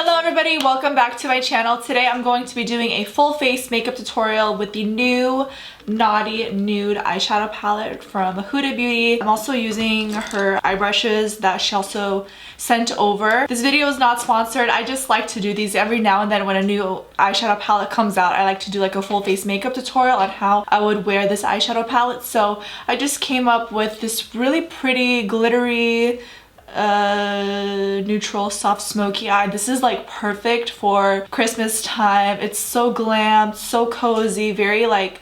Hello everybody, welcome back to my channel. Today I'm going to be doing a full face makeup tutorial with the new Naughty Nude eyeshadow palette from Huda Beauty. I'm also using her eye brushes that she also sent over. This video is not sponsored. I just like to do these every now and then when a new eyeshadow palette comes out. I like to do like a full face makeup tutorial on how I would wear this eyeshadow palette. So I just came up with this really pretty glittery neutral soft smoky eye. This is like perfect for Christmas time. It's so glam, so cozy, very like,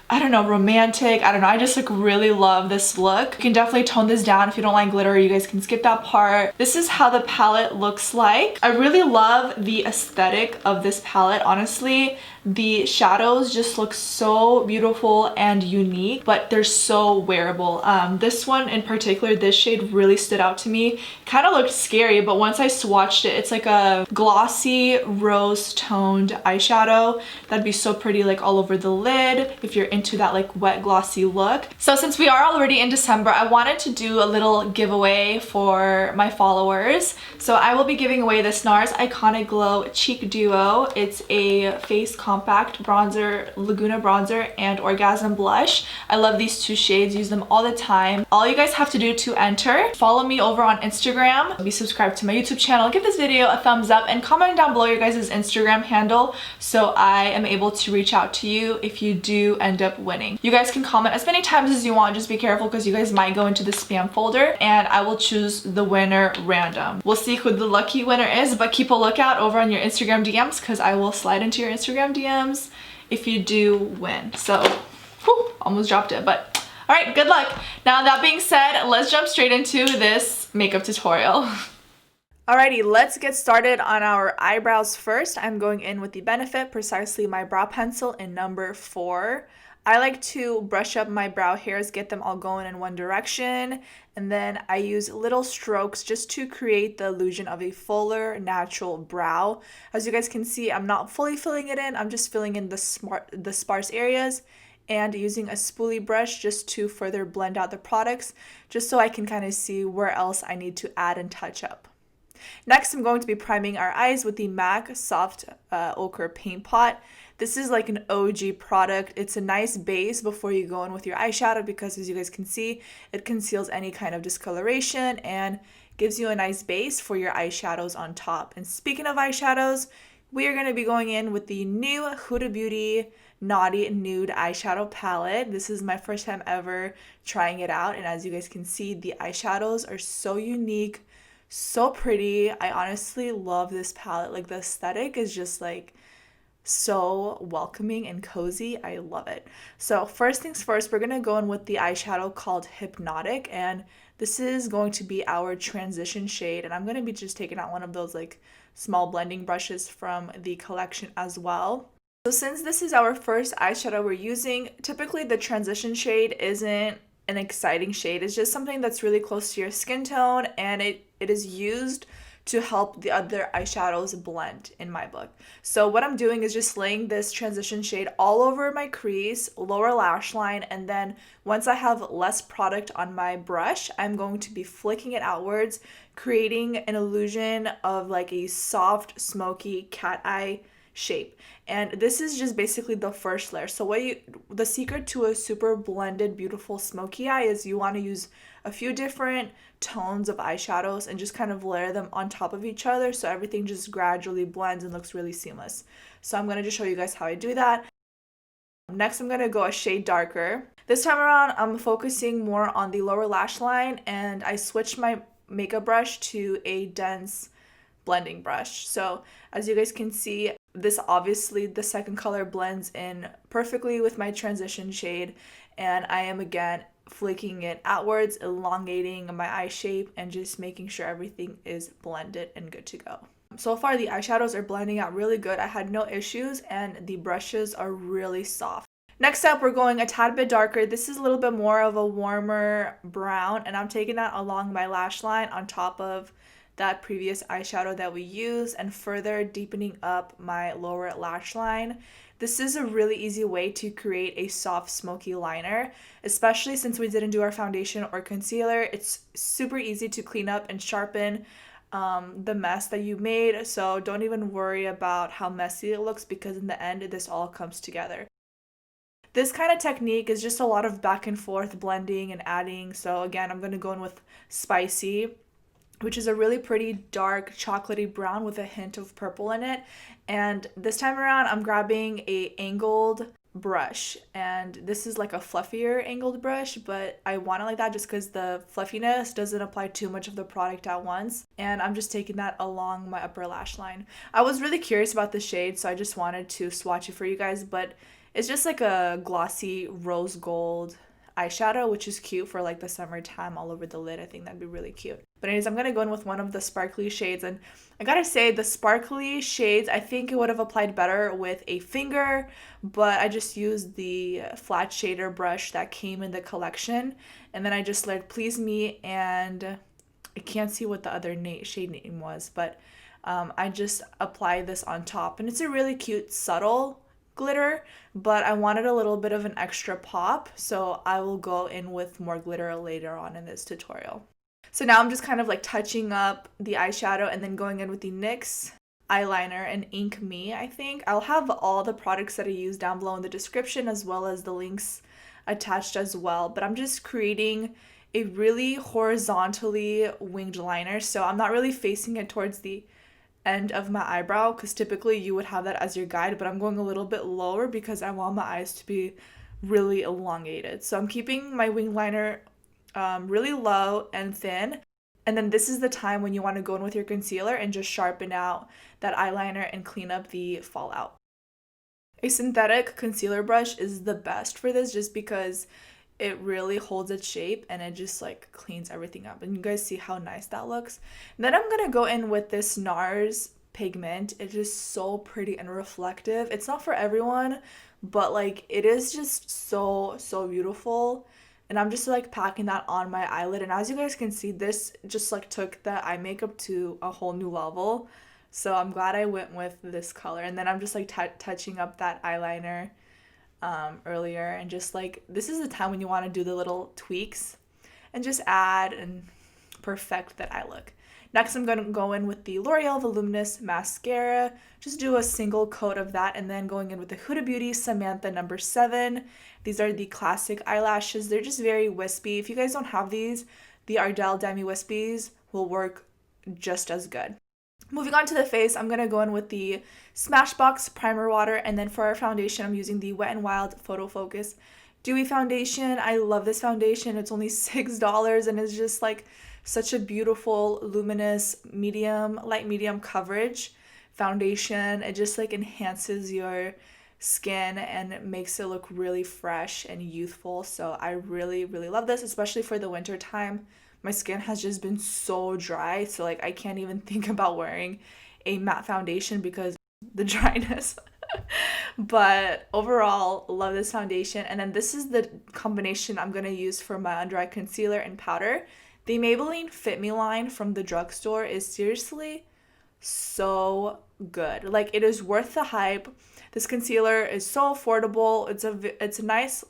I don't know, romantic. I don't know. I just like really love this look. You can definitely tone this down. If you don't like glitter, you guys can skip that part. This is how the palette looks like. I really love the aesthetic of this palette. Honestly, the shadows just look so beautiful and unique, but they're so wearable. This one in particular, this shade really stood out to me. Kind of looked scary, but once I swatched it, it's like a glossy rose toned eyeshadow. That'd be so pretty like all over the lid if you're into that like wet glossy look. So since we are already in December, I wanted to do a little giveaway for my followers. So I will be giving away this NARS Iconic Glow Cheek Duo. It's a face compact bronzer, Laguna bronzer, and Orgasm blush. I love these two shades, use them all the time. All you guys have to do to enter, follow me over on Instagram, be subscribed to my YouTube channel, give this video a thumbs up, and comment down below your guys' Instagram handle so I am able to reach out to you if you do end up winning. You guys can comment as many times as you want, just be careful because you guys might go into the spam folder, and I will choose the winner random. We'll see who the lucky winner is, but keep a lookout over on your Instagram DMs because I will slide into your Instagram DMs if you do win. So, whew, almost dropped it, but all right, good luck. Now that being said, let's jump straight into this makeup tutorial. Alrighty, let's get started on our eyebrows first. I'm going in with the Benefit Precisely My Brow Pencil in number 4. I like to brush up my brow hairs, get them all going in one direction, and then I use little strokes just to create the illusion of a fuller, natural brow. As you guys can see, I'm not fully filling it in, I'm just filling in the sparse areas and using a spoolie brush just to further blend out the products, just so I can kind of see where else I need to add and touch up. Next, I'm going to be priming our eyes with the MAC Soft Ochre Paint Pot. This is like an OG product. It's a nice base before you go in with your eyeshadow because, as you guys can see, it conceals any kind of discoloration and gives you a nice base for your eyeshadows on top. And speaking of eyeshadows, we are going to be going in with the new Huda Beauty Naughty Nude eyeshadow palette. This is my first time ever trying it out, and as you guys can see, the eyeshadows are so unique, so pretty. I honestly love this palette. Like, the aesthetic is just like so welcoming and cozy. I love it. So first things first, we're gonna go in with the eyeshadow called Hypnotic, and this is going to be our transition shade, and I'm gonna be just taking out one of those like small blending brushes from the collection as well. So since this is our first eyeshadow we're using, typically the transition shade isn't an exciting shade. It's just something that's really close to your skin tone, and it is used to help the other eyeshadows blend in my book. So what I'm doing is just laying this transition shade all over my crease, lower lash line, and then once I have less product on my brush, I'm going to be flicking it outwards, creating an illusion of like a soft, smoky cat eye shape. And this is just basically the first layer. So the secret to a super blended, beautiful smoky eye is you want to use a few different tones of eyeshadows and just kind of layer them on top of each other so everything just gradually blends and looks really seamless. So I'm going to just show you guys how I do that. Next, I'm going to go a shade darker. This time around, I'm focusing more on the lower lash line, and I switched my makeup brush to a dense blending brush. So as you guys can see, this obviously, the second color blends in perfectly with my transition shade, and I am again flicking it outwards, elongating my eye shape, and just making sure everything is blended and good to go. So far, the eyeshadows are blending out really good. I had no issues, and the brushes are really soft. Next up, we're going a tad bit darker. This is a little bit more of a warmer brown, and I'm taking that along my lash line on top of that previous eyeshadow that we used and further deepening up my lower lash line. This is a really easy way to create a soft smoky liner, especially since we didn't do our foundation or concealer. It's super easy to clean up and sharpen. the mess that you made. So don't even worry about how messy it looks, because in the end, this all comes together. This kind of technique is just a lot of back and forth blending and adding. So again, I'm going to go in with Spicy, which is a really pretty dark chocolatey brown with a hint of purple in it. And this time around, I'm grabbing a angled brush, and this is like a fluffier angled brush, but I want it like that just because the fluffiness doesn't apply too much of the product at once. And I'm just taking that along my upper lash line. I was really curious about the shade, so I just wanted to swatch it for you guys, but it's just like a glossy rose gold eyeshadow, which is cute for like the summertime all over the lid. I think that'd be really cute. But anyways, I'm going to go in with one of the sparkly shades, and I gotta say the sparkly shades, I think it would have applied better with a finger, but I just used the flat shader brush that came in the collection, and then I just let Please Me, and I can't see what the other shade name was, but I just applied this on top, and it's a really cute subtle glitter, but I wanted a little bit of an extra pop, so I will go in with more glitter later on in this tutorial. So now I'm just kind of like touching up the eyeshadow and then going in with the NYX eyeliner and Ink Me, I think. I'll have all the products that I use down below in the description, as well as the links attached as well, but I'm just creating a really horizontally winged liner, so I'm not really facing it towards the end of my eyebrow, because typically you would have that as your guide, but I'm going a little bit lower because I want my eyes to be really elongated. So I'm keeping my wing liner really low and thin, and then this is the time when you want to go in with your concealer and just sharpen out that eyeliner and clean up the fallout. A synthetic concealer brush is the best for this, just because it really holds its shape and it just like cleans everything up, and you guys see how nice that looks. And then I'm gonna go in with this NARS pigment. It's just so pretty and reflective. It's not for everyone, but like it is just so beautiful, and I'm just like packing that on my eyelid, and as you guys can see, this just like took the eye makeup to a whole new level. So I'm glad I went with this color. And then I'm just like touching up that eyeliner earlier, and just like this is the time when you want to do the little tweaks and just add and perfect that eye look. Next, I'm going to go in with the L'Oreal Voluminous mascara, just do a single coat of that, and then going in with the Huda Beauty Samantha number 7. These are the classic eyelashes. They're just very wispy. If you guys don't have these, the Ardell Demi Wispies will work just as good. Moving on to the face, I'm going to go in with the Smashbox Primer Water, and then for our foundation, I'm using the Wet n Wild Photo Focus Dewy Foundation. I love this foundation. It's only $6, and it's just like such a beautiful, luminous, light medium coverage foundation. It just like enhances your skin and makes it look really fresh and youthful. So I really love this, especially for the winter time. My skin has just been so dry, so like I can't even think about wearing a matte foundation because the dryness. But overall, love this foundation. And then this is the combination I'm going to use for my under eye concealer and powder. The Maybelline Fit Me line from the drugstore is seriously so good. Like, it is worth the hype. This concealer is so affordable. It's a nice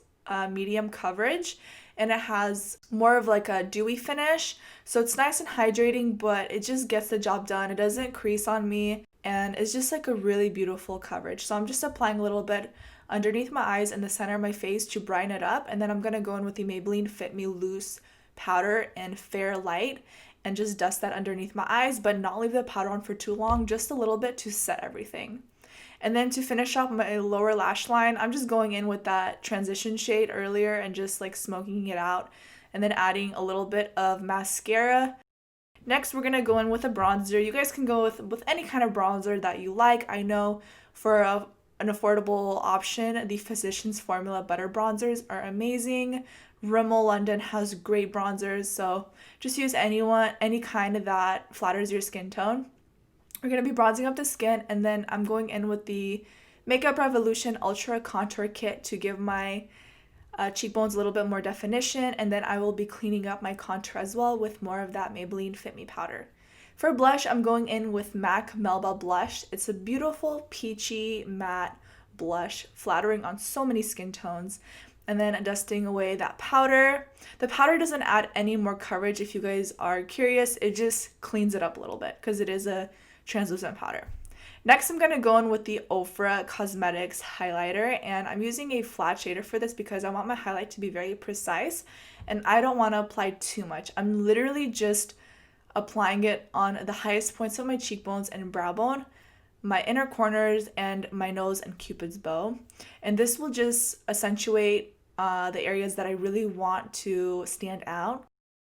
medium coverage, and it has more of like a dewy finish, so it's nice and hydrating, but it just gets the job done. It doesn't crease on me, and it's just like a really beautiful coverage. So I'm just applying a little bit underneath my eyes and the center of my face to brighten it up, and then I'm gonna go in with the Maybelline Fit Me Loose powder in Fair Light and just dust that underneath my eyes, but not leave the powder on for too long, just a little bit to set everything. And then to finish off my lower lash line, I'm just going in with that transition shade earlier and just like smoking it out, and then adding a little bit of mascara. Next, we're going to go in with a bronzer. You guys can go with any kind of bronzer that you like. I know for an affordable option, the Physicians Formula Butter Bronzers are amazing. Rimmel London has great bronzers, so just use any kind of that flatters your skin tone. We're going to be bronzing up the skin, and then I'm going in with the Makeup Revolution Ultra Contour Kit to give my cheekbones a little bit more definition, and then I will be cleaning up my contour as well with more of that Maybelline Fit Me powder. For blush, I'm going in with MAC Melba Blush. It's a beautiful peachy matte blush, flattering on so many skin tones. and then dusting away that powder. The powder doesn't add any more coverage if you guys are curious. It just cleans it up a little bit because it is a translucent powder. Next, I'm going to go in with the Ofra Cosmetics highlighter, and I'm using a flat shader for this because I want my highlight to be very precise and I don't want to apply too much. I'm literally just applying it on the highest points of my cheekbones and brow bone, my inner corners, and my nose and cupid's bow. And this will just accentuate the areas that I really want to stand out.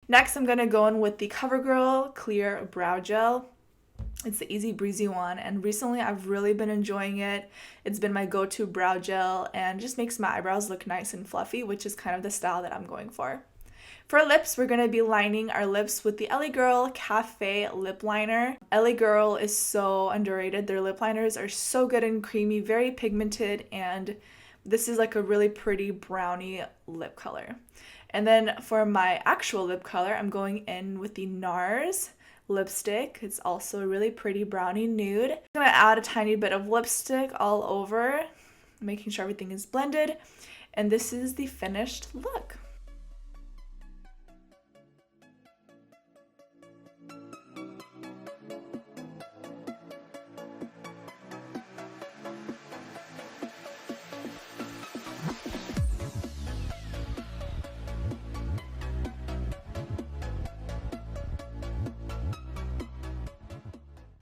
Next, I'm going to go in with the CoverGirl Clear Brow Gel. It's the easy breezy one, and recently I've really been enjoying it. It's been my go-to brow gel and just makes my eyebrows look nice and fluffy, which is kind of the style that I'm going for. For lips, we're going to be lining our lips with the LA Girl Cafe Lip Liner. LA Girl is so underrated. Their lip liners are so good and creamy, very pigmented, and this is like a really pretty brownie lip color. And then for my actual lip color, I'm going in with the NARS lipstick. It's also a really pretty brownie nude. I'm going to add a tiny bit of lipstick all over, making sure everything is blended. And this is the finished look.